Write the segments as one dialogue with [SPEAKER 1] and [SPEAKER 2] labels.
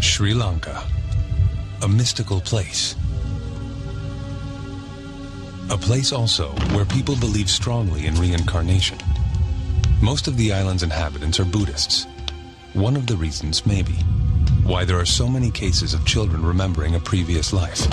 [SPEAKER 1] Sri Lanka, a mystical place. A place also where people believe strongly in reincarnation. Most of the island's inhabitants are Buddhists. One of the reasons may be why there are so many cases of children remembering a previous life.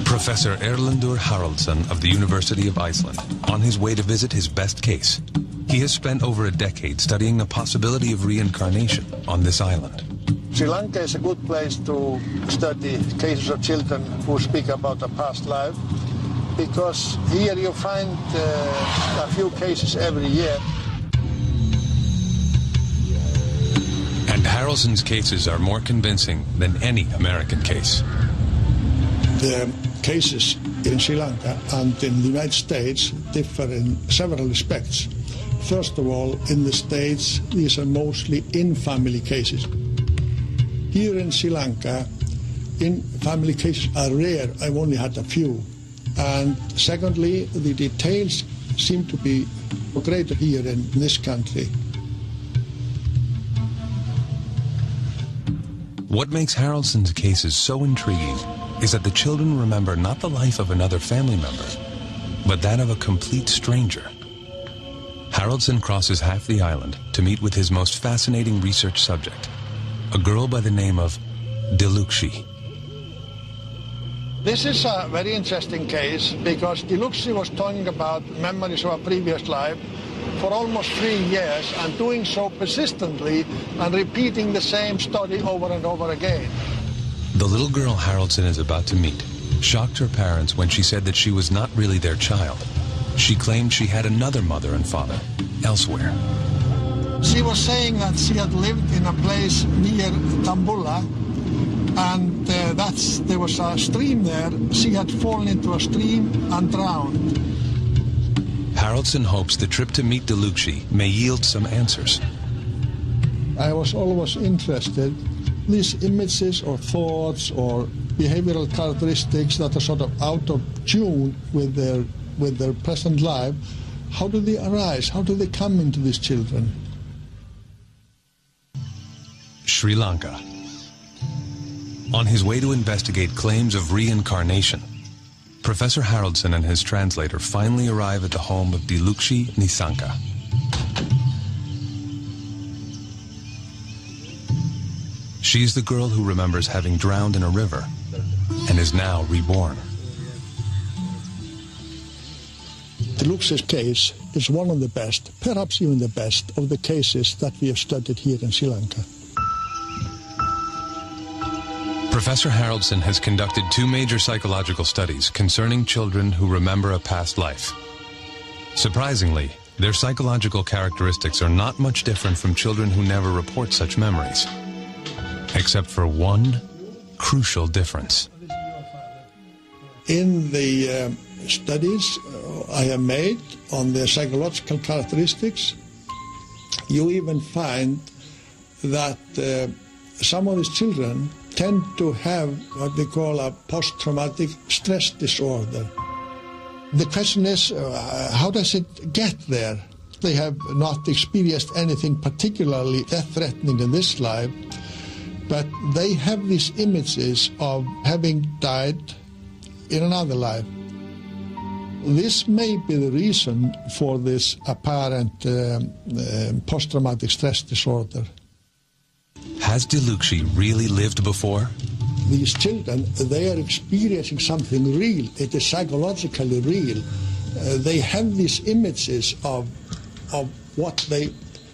[SPEAKER 1] Professor Erlendur Haraldsson of the University of Iceland, on his way to visit his best case. He has spent over a decade studying the possibility of reincarnation on this island.
[SPEAKER 2] Sri Lanka is a good place to study cases of children who speak about a past life, because here you find a few cases every year.
[SPEAKER 1] And Haraldsson's cases are more convincing than any American case.
[SPEAKER 2] The cases in Sri Lanka and in the United States differ in several respects. First of all, in the States, these are mostly in-family cases. Here in Sri Lanka, in-family cases are rare. I've only had a few. And secondly, the details seem to be greater here in this country.
[SPEAKER 1] What makes Haraldsson's cases so intriguing is that the children remember not the life of another family member, but that of a complete stranger. Haraldsson crosses half the island to meet with his most fascinating research subject, a girl by the name of Dilukshi.
[SPEAKER 2] This is a very interesting case because Dilukshi was talking about memories of a previous life for almost 3 years and doing so persistently and repeating the same story over and over again.
[SPEAKER 1] The little girl Haraldsson is about to meet shocked her parents when she said that she was not really their child. She claimed she had another mother and father elsewhere.
[SPEAKER 2] She was saying that she had lived in a place near Tambula, and there was a stream there. She had fallen into a stream and drowned.
[SPEAKER 1] Haraldsson hopes the trip to meet Dilukshi may yield some answers.
[SPEAKER 2] I was always interested these images or thoughts or behavioral characteristics that are sort of out of tune with their present life. How do they arise? How do they come into these children?
[SPEAKER 1] Sri Lanka. On his way to investigate claims of reincarnation, Professor Haraldsson and his translator finally arrive at the home of Dilukshi Nisanka. She's the girl who remembers having drowned in a river and is now reborn.
[SPEAKER 2] Dilukshi's case is one of the best, perhaps even the best, of the cases that we have studied here in Sri Lanka.
[SPEAKER 1] Professor Haraldsson has conducted 2 major psychological studies concerning children who remember a past life. Surprisingly, their psychological characteristics are not much different from children who never report such memories, except for one crucial difference.
[SPEAKER 2] In the studies I have made on their psychological characteristics, you even find that some of these children tend to have what we call a post-traumatic stress disorder. The question is, how does it get there? They have not experienced anything particularly death-threatening in this life, but they have these images of having died in another life. This may be the reason for this apparent post-traumatic stress disorder.
[SPEAKER 1] Has Dilukshi really lived before?
[SPEAKER 2] These children, they are experiencing something real. It is psychologically real. They have these images of what they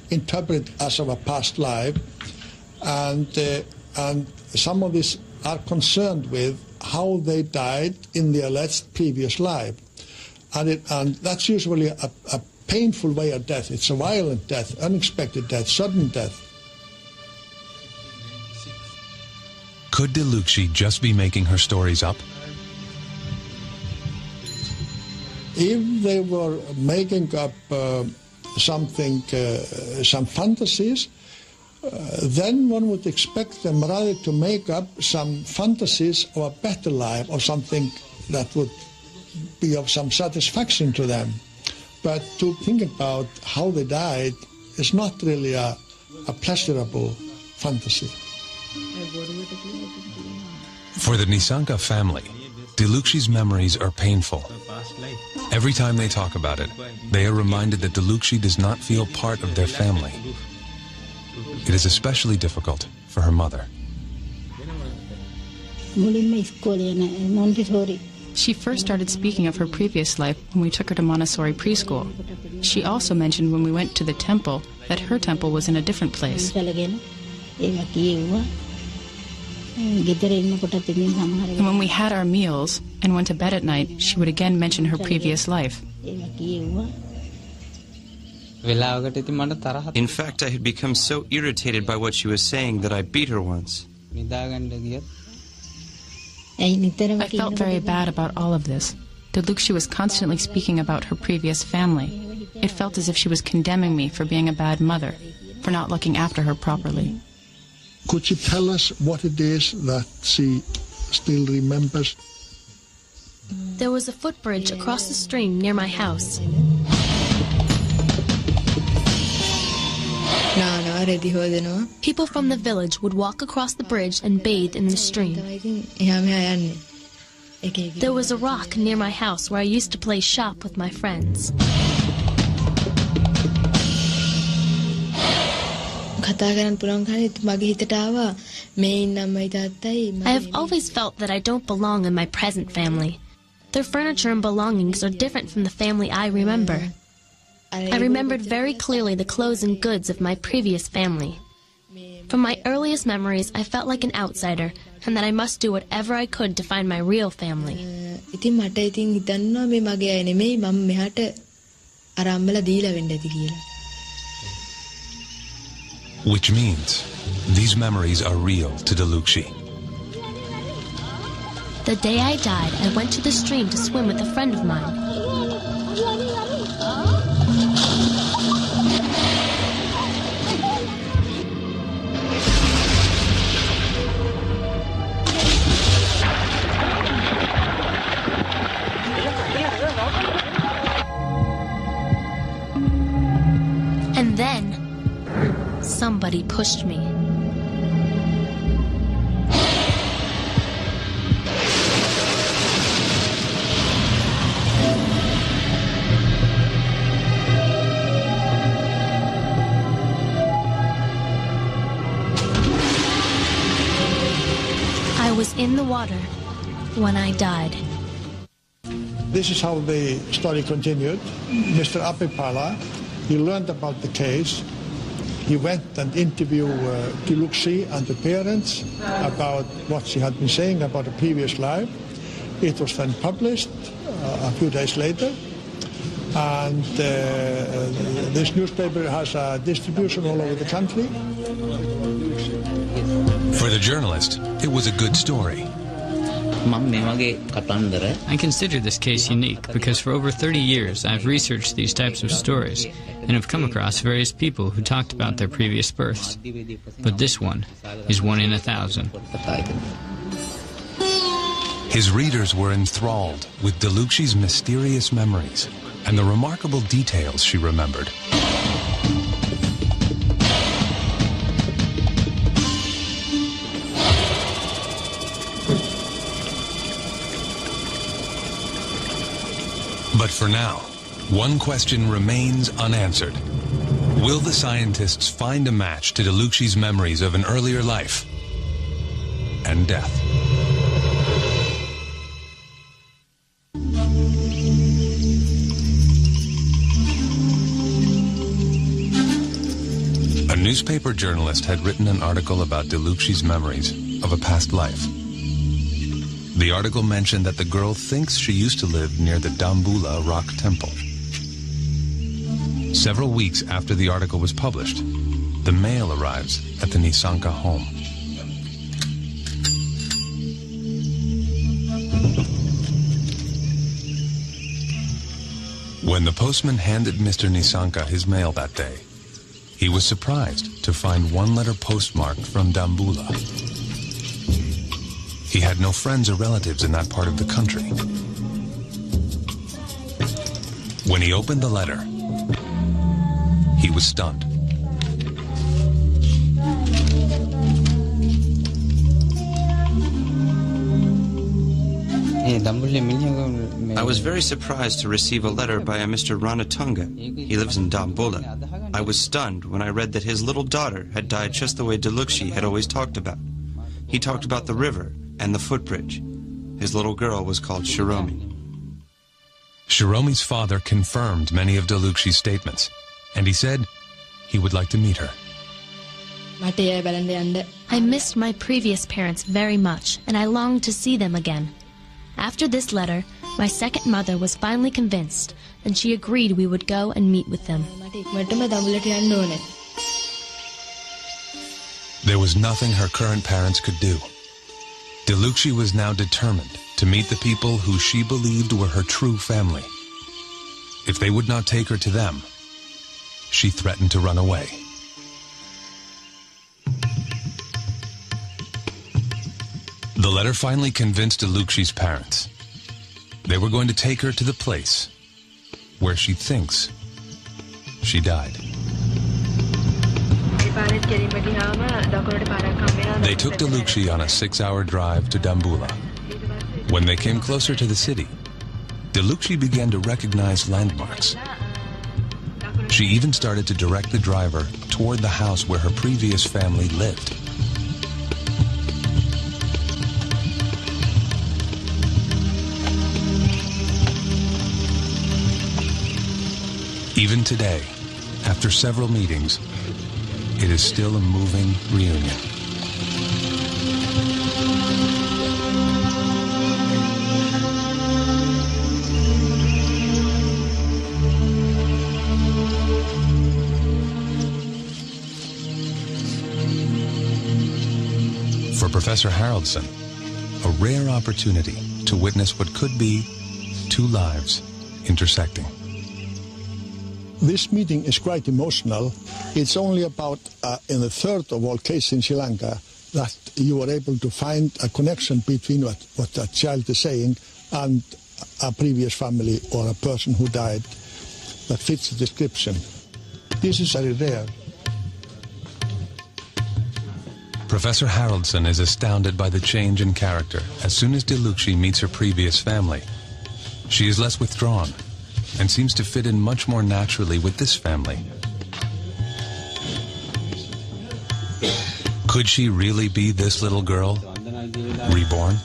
[SPEAKER 2] interpret as of a past life, and some of these are concerned with how they died in the alleged previous life. And that's usually a painful way of death. It's a violent death, unexpected death, sudden death.
[SPEAKER 1] Could Dilukshi just be making her stories up?
[SPEAKER 2] If they were making up some fantasies, then one would expect them rather to make up some fantasies of a better life or something that would be of some satisfaction to them. But to think about how they died is not really a pleasurable fantasy.
[SPEAKER 1] For the Nisanka family, Dilukshi's memories are painful. Every time they talk about it, they are reminded that Dilukshi does not feel part of their family. It is especially difficult for her mother.
[SPEAKER 3] She first started speaking of her previous life when we took her to Montessori preschool. She also mentioned when we went to the temple that her temple was in a different place. And when we had our meals and went to bed at night, she would again mention her previous life.
[SPEAKER 4] In fact, I had become so irritated by what she was saying that I beat her once.
[SPEAKER 3] I felt very bad about all of this. Dilukshi was constantly speaking about her previous family. It felt as if she was condemning me for being a bad mother, for not looking after her properly.
[SPEAKER 2] Could she tell us what it is that she still remembers?
[SPEAKER 5] There was a footbridge across the stream near my house. People from the village would walk across the bridge and bathe in the stream. There was a rock near my house where I used to play shop with my friends. I have always felt that I don't belong in my present family. Their furniture and belongings are different from the family I remember. I remembered very clearly the clothes and goods of my previous family. From my earliest memories, I felt like an outsider, and that I must do whatever I could to find my real family.
[SPEAKER 1] Which means these memories are real to Dilukshi.
[SPEAKER 5] The day I died, I went to the stream to swim with a friend of mine. And then, somebody pushed me. I was in the water when I died.
[SPEAKER 2] This is how the story continued. Mr. Apipala, he learned about the case. He went and interviewed Dilukshi and the parents about what she had been saying about her previous life. It was then published a few days later. And this newspaper has a distribution all over the country.
[SPEAKER 1] For the journalist, it was a good story.
[SPEAKER 6] I consider this case unique because for over 30 years I've researched these types of stories and have come across various people who talked about their previous births. But this one is 1 in 1,000.
[SPEAKER 1] His readers were enthralled with Dilukshi's mysterious memories and the remarkable details she remembered. But for now, one question remains unanswered. Will the scientists find a match to Dilukshi's memories of an earlier life and death? A newspaper journalist had written an article about Dilukshi's memories of a past life. The article mentioned that the girl thinks she used to live near the Dambula rock temple. Several weeks after the article was published, the mail arrives at the Nisanka home. When the postman handed Mr. Nisanka his mail that day, He was surprised to find one letter postmarked from Dambulla. He had no friends or relatives in that part of the country. When he opened the letter, he was stunned.
[SPEAKER 4] I was very surprised to receive a letter by a Mr. Ranatunga. He lives in Dambulla. I was stunned when I read that his little daughter had died just the way Delukshi had always talked about. He talked about the river and the footbridge. His little girl was called Shiromi.
[SPEAKER 1] Shiromi's father confirmed many of Delukshi's statements, and he said he would like to meet her.
[SPEAKER 5] I missed my previous parents very much, and I longed to see them again. After this letter, my second mother was finally convinced, and she agreed we would go and meet with them.
[SPEAKER 1] There was nothing her current parents could do. Delukshi was now determined to meet the people who she believed were her true family. If they would not take her to them, she threatened to run away. The letter finally convinced Delukshi's parents. They were going to take her to the place where she thinks she died. They took Delukshi on a 6-hour drive to Dambulla. When they came closer to the city, Delukshi began to recognize landmarks. She even started to direct the driver toward the house where her previous family lived. Even today, after several meetings, it is still a moving reunion. For Professor Haraldson, a rare opportunity to witness what could be two lives intersecting.
[SPEAKER 2] This meeting is quite emotional. It's only about in a third of all cases in Sri Lanka that you are able to find a connection between what a child is saying and a previous family or a person who died that fits the description. This is very rare.
[SPEAKER 1] Professor Haraldson is astounded by the change in character as soon as Delukshi meets her previous family. She is less withdrawn and seems to fit in much more naturally with this family. Could she really be this little girl, reborn?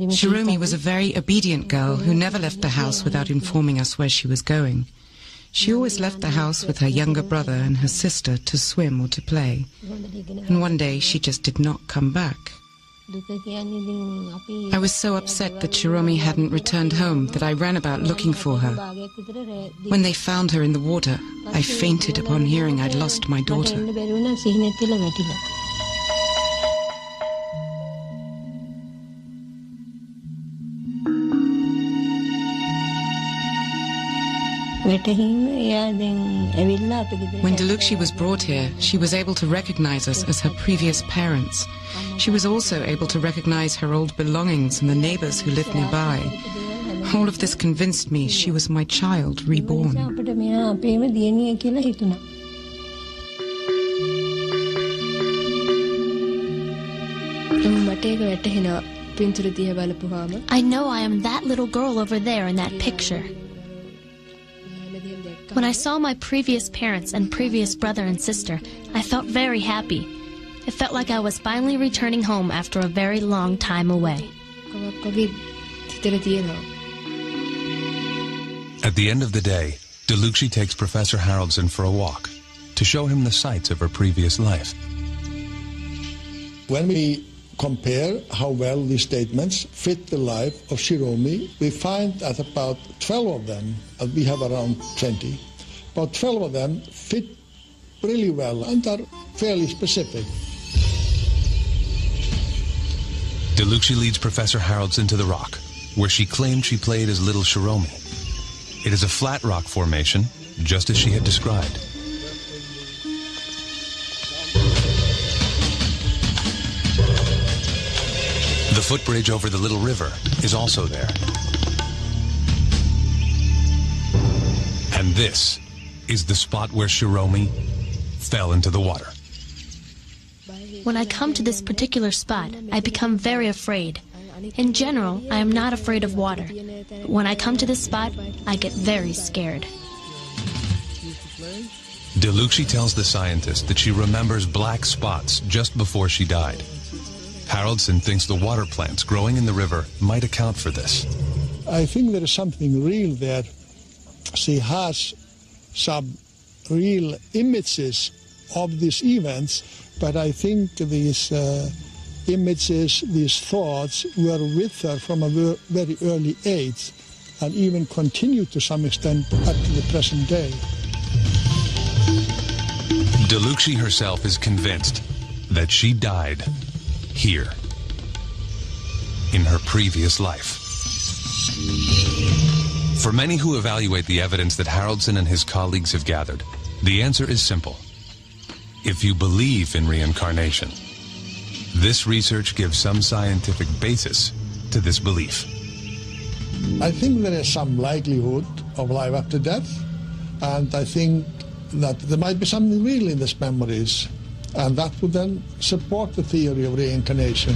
[SPEAKER 7] Shiromi was a very obedient girl who never left the house without informing us where she was going. She always left the house with her younger brother and her sister to swim or to play. And one day she just did not come back. I was so upset that Shiromi hadn't returned home that I ran about looking for her. When they found her in the water, I fainted upon hearing I'd lost my daughter. When Delukshi was brought here, she was able to recognize us as her previous parents. She was also able to recognize her old belongings and the neighbors who lived nearby. All of this convinced me she was my child, reborn.
[SPEAKER 5] I know I am that little girl over there in that picture. When I saw my previous parents and previous brother and sister, I felt very happy. It felt like I was finally returning home after a very long time away.
[SPEAKER 1] At the end of the day, Delukshi takes Professor Haraldson for a walk to show him the sights of her previous life.
[SPEAKER 2] When we compare how well these statements fit the life of Shiromi, we find that about 12 of them, we have around 20, about 12 of them fit really well and are fairly specific.
[SPEAKER 1] Delukshi leads Professor Haraldson to the rock, where she claimed she played as little Shiromi. It is a flat rock formation, just as she had described. The footbridge over the little river is also there. And this is the spot where Shiromi fell into the water.
[SPEAKER 5] When I come to this particular spot, I become very afraid. In general, I am not afraid of water. But when I come to this spot, I get very scared.
[SPEAKER 1] Delukshi tells the scientist that she remembers black spots just before she died. Haraldson thinks the water plants growing in the river might account for this.
[SPEAKER 2] I think there is something real there. She has some real images of these events, but I think these images, these thoughts were with her from a very early age and even continue to some extent up to the present day.
[SPEAKER 1] Delukshi herself is convinced that she died here, in her previous life. For many who evaluate the evidence that Haraldson and his colleagues have gathered, the answer is simple. If you believe in reincarnation, this research gives some scientific basis to this belief.
[SPEAKER 2] I think there is some likelihood of life after death, and I think that there might be something real in these memories, and that would then support the theory of reincarnation.